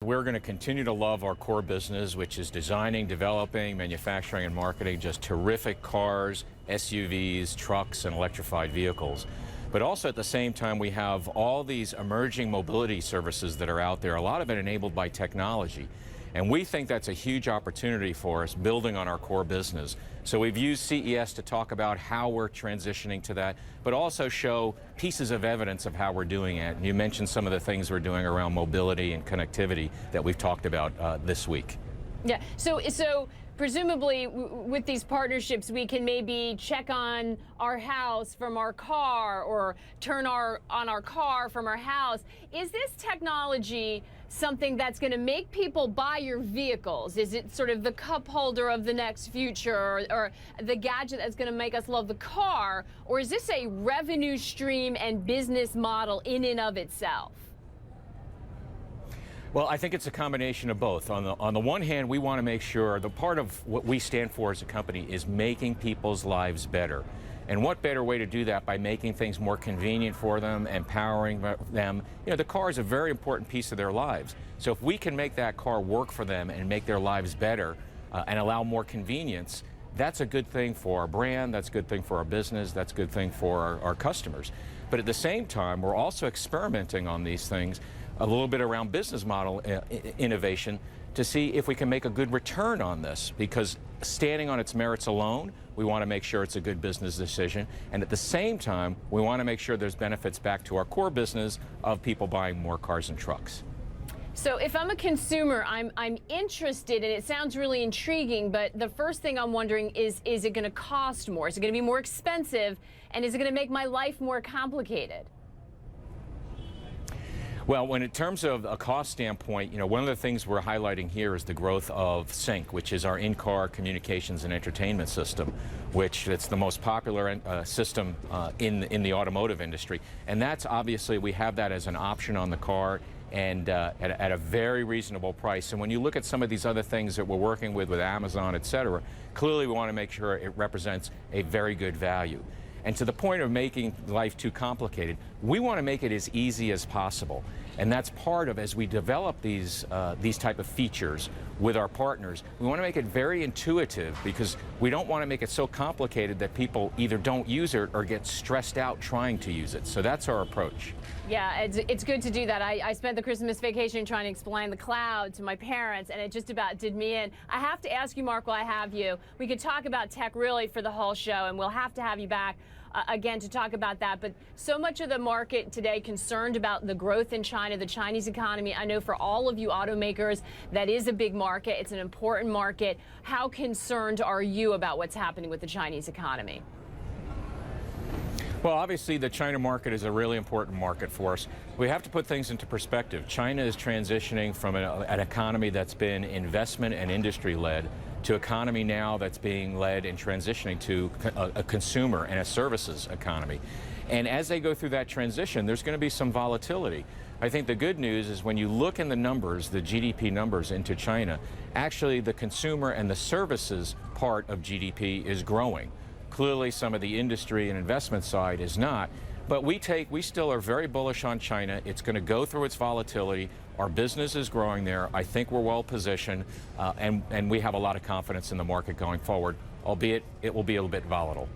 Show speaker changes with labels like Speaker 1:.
Speaker 1: We're going to continue to love our core business, which is designing, developing, manufacturing, and marketing just terrific cars, SUVs, trucks, and electrified vehicles. But also at the same time, we have all these emerging mobility services that are out there, a lot of it enabled by technology. And we think that's a huge opportunity for us, building on our core business. So we've used CES to talk about how we're transitioning to that, but also show pieces of evidence of how we're doing it. And you mentioned some of the things we're doing around mobility and connectivity that we've talked about this week.
Speaker 2: Yeah, so presumably with these partnerships, we can maybe check on our house from our car or turn on our car from our house. Is this technology something that's going to make people buy your vehicles? Is it sort of the cup holder of the next future, or the gadget that's going to make us love the car? Or is this a revenue stream and business model in and of itself?
Speaker 1: Well, I think it's a combination of both. On the one hand, we want to make sure the part of what we stand for as a company is making people's lives better. And what better way to do that by making things more convenient for them, empowering them. You know, the car is a very important piece of their lives. So if we can make that car work for them and make their lives better and allow more convenience, that's a good thing for our brand, that's a good thing for our business, that's a good thing for our customers. But at the same time, we're also experimenting on these things a little bit around business model innovation to see if we can make a good return on this, because standing on its merits alone, we want to make sure it's a good business decision, and at the same time we want to make sure there's benefits back to our core business of people buying more cars and trucks.
Speaker 2: So if I'm a consumer, I'm interested, and it sounds really intriguing, but the first thing I'm wondering is it going to cost more? Is it going to be more expensive? And is it going to make my life more complicated?
Speaker 1: Well, when in terms of a cost standpoint, you know, one of the things we're highlighting here is the growth of Sync, which is our in-car communications and entertainment system, which it's the most popular system in the automotive industry. And that's obviously, we have that as an option on the car, and at a very reasonable price. And when you look at some of these other things that we're working with Amazon, et cetera, clearly we want to make sure it represents a very good value. And to the point of making life too complicated, we want to make it as easy as possible. And that's part of, as we develop these type of features with our partners, we want to make it very intuitive, because we don't want to make it so complicated that people either don't use it or get stressed out trying to use it. So that's our approach.
Speaker 2: Yeah, it's good to do that. I spent the Christmas vacation trying to explain the cloud to my parents, and it just about did me in. I have to ask you, Mark, while I have you, we could talk about tech really for the whole show, and we'll have to have you back again to talk about that. But so much of the market today concerned about the growth in China, the Chinese economy. I know for all of you automakers, that is a big market. It's an important market. How concerned are you about what's happening with the Chinese economy?
Speaker 1: Well, obviously the China market is a really important market for us. We have to put things into perspective. China is transitioning from an economy that's been investment and industry led to economy now that's being led and transitioning to a consumer and a services economy. And as they go through that transition, there's going to be some volatility. I think the good news is when you look in the numbers, the GDP numbers into China, actually the consumer and the services part of GDP is growing. Clearly some of the industry and investment side is not. But we still are very bullish on China. It's going to go through its volatility. Our business is growing there. I think we're well positioned, and we have a lot of confidence in the market going forward, albeit it will be a little bit volatile.